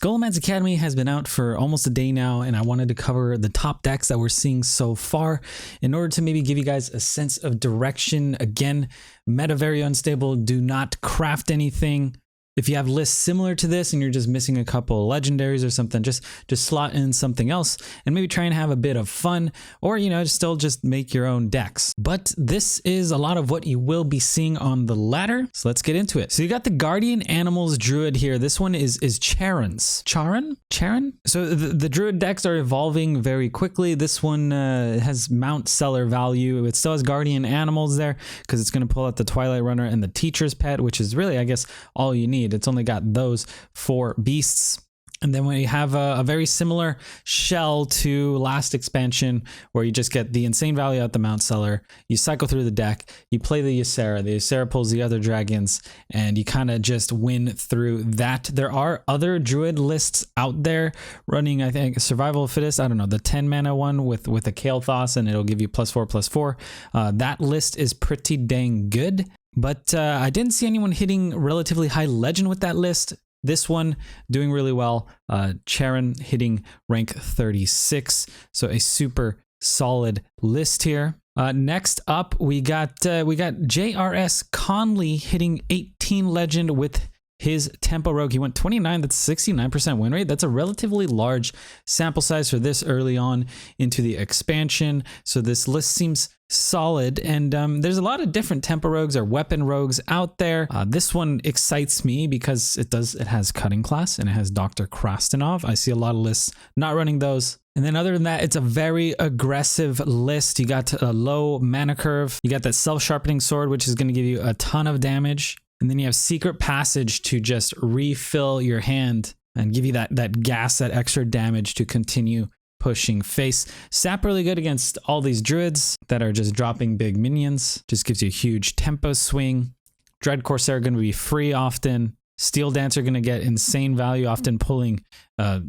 Scholomance Academy has been out for almost a day now, and I wanted to cover the top decks that we're seeing so far in order to maybe give you guys a sense of direction. Again, meta very unstable. Do not craft anything. If you have lists similar to this and you're just missing a couple legendaries or something, just slot in something else and maybe try and have a bit of fun, or still just make your own decks. But this is a lot of what you will be seeing on the ladder, so let's get into it. So you got the Guardian Animals Druid here. This one is Charon's. Charon? So the Druid decks are evolving very quickly. This one has Mount Seller value. It still has Guardian Animals there because it's going to pull out the Twilight Runner and the Teacher's Pet, which is really, I guess, all you need. It's only got those 4 beasts. And then we have a very similar shell to last expansion where you just get the insane value at the Mount Seller. You cycle through the deck, you play the Ysera. The Ysera pulls the other dragons, and you kind of just win through that. There are other Druid lists out there running, I think, Survival of Fittest. I don't know, the 10 mana one with a Kael'thas, and it'll give you +4/+4. That list is pretty dang good. But I didn't see anyone hitting relatively high legend with that list. This one doing really well. Charon hitting rank 36. So a super solid list here. Next up, we got jrsConley hitting 18 legend with his Tempo Rogue. He went 29, that's 69% win rate. That's a relatively large sample size for this early on into the expansion. So this list seems solid, and there's a lot of different Tempo Rogues or weapon rogues out there. This one excites me because it has Cutting Class and it has Dr. Krastenov. I see a lot of lists not running those. And then other than that, it's a very aggressive list. You got a low mana curve. You got that self-sharpening sword, which is going to give you a ton of damage. And then you have Secret Passage to just refill your hand and give you that gas, that extra damage to continue pushing face. Sap really good against all these druids that are just dropping big minions. Just gives you a huge tempo swing. Dread Corsair going to be free often. Steel Dancer going to get insane value, often pulling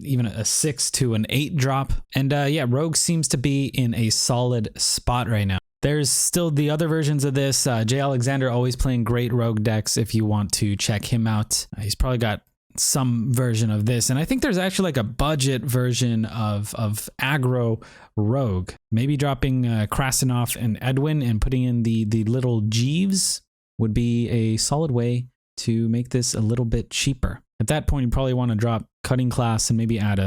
even a 6 to an 8 drop. And yeah, Rogue seems to be in a solid spot right now. There's still the other versions of this. Jay Alexander always playing great Rogue decks if you want to check him out. He's probably got some version of this. And I think there's actually like a budget version of aggro Rogue. Maybe dropping Krastenov and Edwin and putting in the little Jeeves would be a solid way to make this a little bit cheaper. At that point, you probably want to drop Cutting Class and maybe add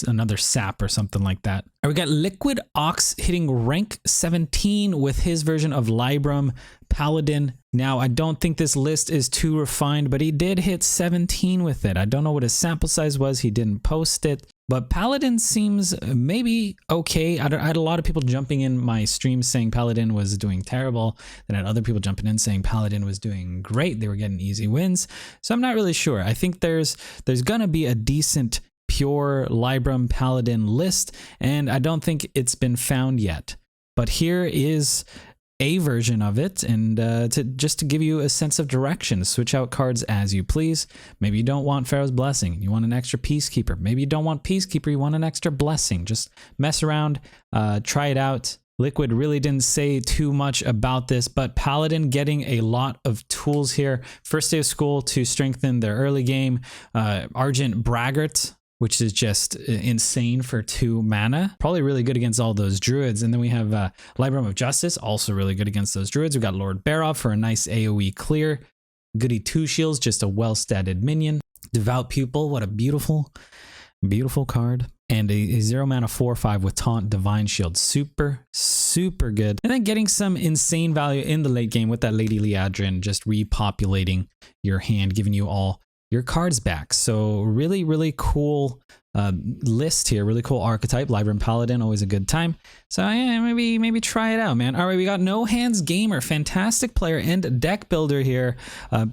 another sap or something like that. We got LiquidOx hitting rank 17 with his version of Libram Paladin. Now, I don't think this list is too refined, but he did hit 17 with it. I don't know what his sample size was. He didn't post it. But Paladin seems maybe okay. I had a lot of people jumping in my stream saying Paladin was doing terrible. Then I had other people jumping in saying Paladin was doing great. They were getting easy wins. So I'm not really sure. I think there's gonna be a decent pure Libram Paladin list, and I don't think it's been found yet. But here is a version of it, and just to give you a sense of direction. Switch out cards as you please. Maybe you don't want Pharaoh's Blessing, you want an extra Peacekeeper. Maybe you don't want Peacekeeper, you want an extra Blessing. Just mess around, try it out. Liquid really didn't say too much about this, but Paladin getting a lot of tools here. First day of school to strengthen their early game. Argent Braggart, which is just insane for 2 mana. Probably really good against all those druids. And then we have Libram of Justice, also really good against those druids. We've got Lord Barov for a nice AoE clear. Goody 2 Shields, just a well-statted minion. Devout Pupil, what a beautiful, beautiful card. And a 0 mana 4/5 with Taunt Divine Shield. Super, super good. And then getting some insane value in the late game with that Lady Liadrin, just repopulating your hand, giving you all your cards back. So really, really cool list here. Really cool archetype. Libram Paladin, always a good time. So yeah, maybe try it out, man. All right, we got Nohandsgamer, fantastic player and deck builder here,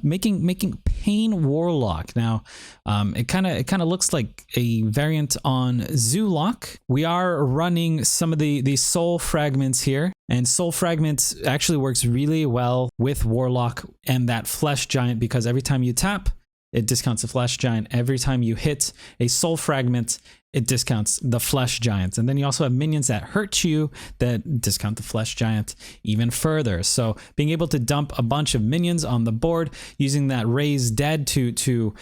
making Pain Warlock. Now, it kind of looks like a variant on Zoolock. We are running some of the Soul Fragments here, and Soul Fragments actually works really well with Warlock and that Flesh Giant, because every time you tap, it discounts a Flesh Giant. Every time you hit a Soul Fragment, it discounts the flesh giants. And then you also have minions that hurt you that discount the flesh giant even further. So being able to dump a bunch of minions on the board, using that raise dead to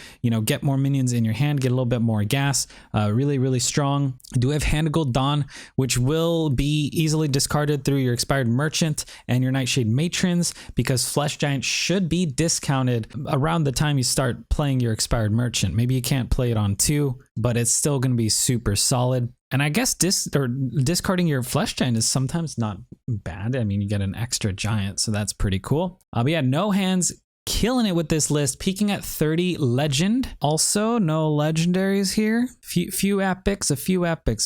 get more minions in your hand, get a little bit more gas, really, really strong. I do have Handgold Dawn, which will be easily discarded through your expired merchant and your Nightshade matrons, because flesh giant should be discounted around the time you start playing your expired merchant. Maybe you can't play it on 2, but it's still going to be super solid. And I guess discarding your flesh giant is sometimes not bad. I mean, you get an extra giant, so that's pretty cool. But yeah, No Hands killing it with this list, peaking at 30 legend. Also, no legendaries here. A few epics,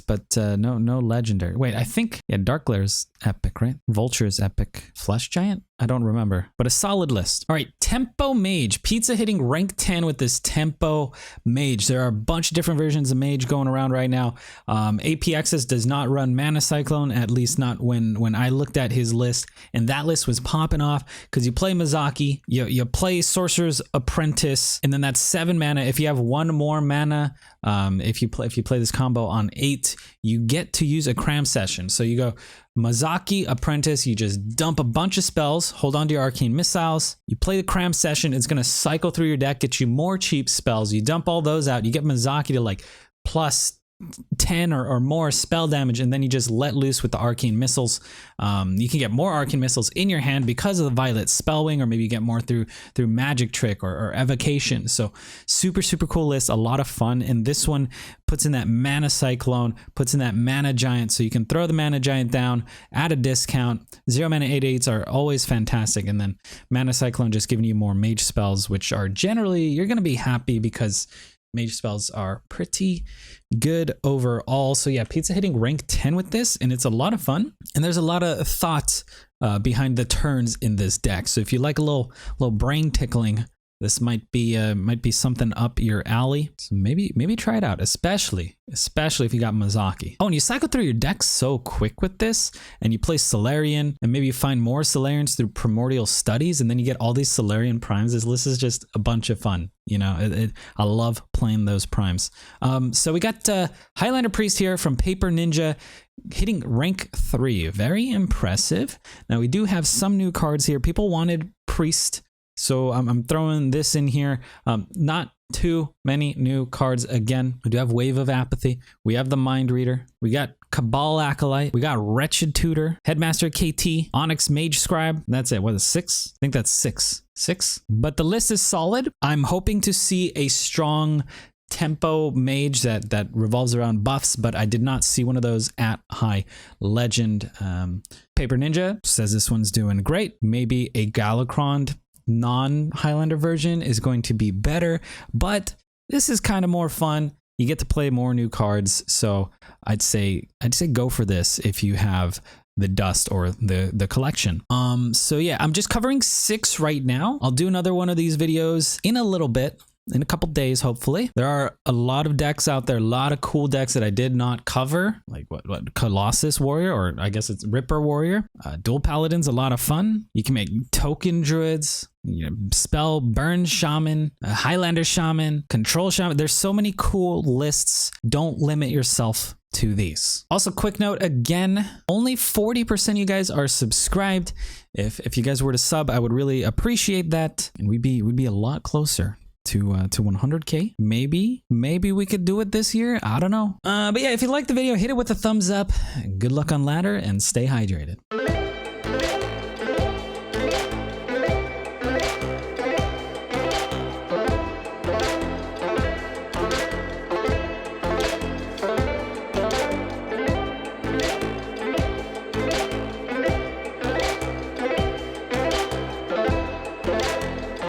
but no legendary. Wait, I think, yeah, Darkglare's epic, right? Vulture's epic. Flesh giant? I don't remember, but a solid list. All right, Tempo Mage. Pizza hitting rank 10 with this Tempo Mage. There are a bunch of different versions of Mage going around right now. AAECAaPDAwKTAf does not run Mana Cyclone, at least not when I looked at his list, and that list was popping off because you play Mizaki, you play Sorcerer's Apprentice, and then that's 7 mana. If you have 1 more mana, if you play this combo on 8, you get to use a cram session. So you go Mizaki, Apprentice, you just dump a bunch of spells, hold on to your arcane missiles, you play the cram session, it's going to cycle through your deck, get you more cheap spells, you dump all those out, you get Mizaki to like plus 10 or more spell damage, and then you just let loose with the arcane missiles. You can get more arcane missiles in your hand because of the Violet Spellwing, or maybe you get more through Magic Trick or Evocation. So super cool list, a lot of fun. And this one puts in that Mana Cyclone, puts in that Mana Giant, so you can throw the Mana Giant down at a discount. 0 mana 8/8s are always fantastic, and then Mana Cyclone just giving you more Mage spells, which are generally, you're going to be happy because Mage spells are pretty good overall. So yeah, Pizza hitting rank 10 with this, and it's a lot of fun. And there's a lot of thought behind the turns in this deck. So if you like a little brain tickling, this might be something up your alley. So maybe try it out, especially if you got Mizaki. Oh, and you cycle through your deck so quick with this, and you play Solarian, and maybe you find more Solarians through Primordial Studies, and then you get all these Solarian primes. This list is just a bunch of fun. You know, I love playing those primes. So we got Highlander Priest here from Paperninja, hitting rank 3. Very impressive. Now we do have some new cards here. People wanted Priest, so I'm throwing this in here. Not too many new cards again. We do have Wave of Apathy. We have the Mind Reader. We got Cabal Acolyte. We got Wretched Tutor, Headmaster KT, Onyx Mage Scribe. That's it. What is 6? I think that's 6. 6. But the list is solid. I'm hoping to see a strong Tempo Mage that revolves around buffs, but I did not see one of those at high legend. Paperninja says this one's doing great. Maybe a Galakron non-Highlander version is going to be better, but this is kind of more fun. You get to play more new cards, so I'd say go for this if you have the dust or the collection. So yeah, I'm just covering 6 right now. I'll do another one of these videos in a little bit, in a couple days, hopefully. There are a lot of decks out there, a lot of cool decks that I did not cover, like what Colossus Warrior, or I guess it's Ripper Warrior. Dual Paladin's a lot of fun. You can make token druids, spell burn shaman, Highlander shaman, control shaman. There's so many cool lists. Don't limit yourself to these. Also, quick note again, only 40% of you guys are subscribed. If you guys were to sub, I would really appreciate that, and we'd be a lot closer to 100K. Maybe we could do it this year. I don't know. But yeah, if you liked the video, hit it with a thumbs up. Good luck on ladder and stay hydrated.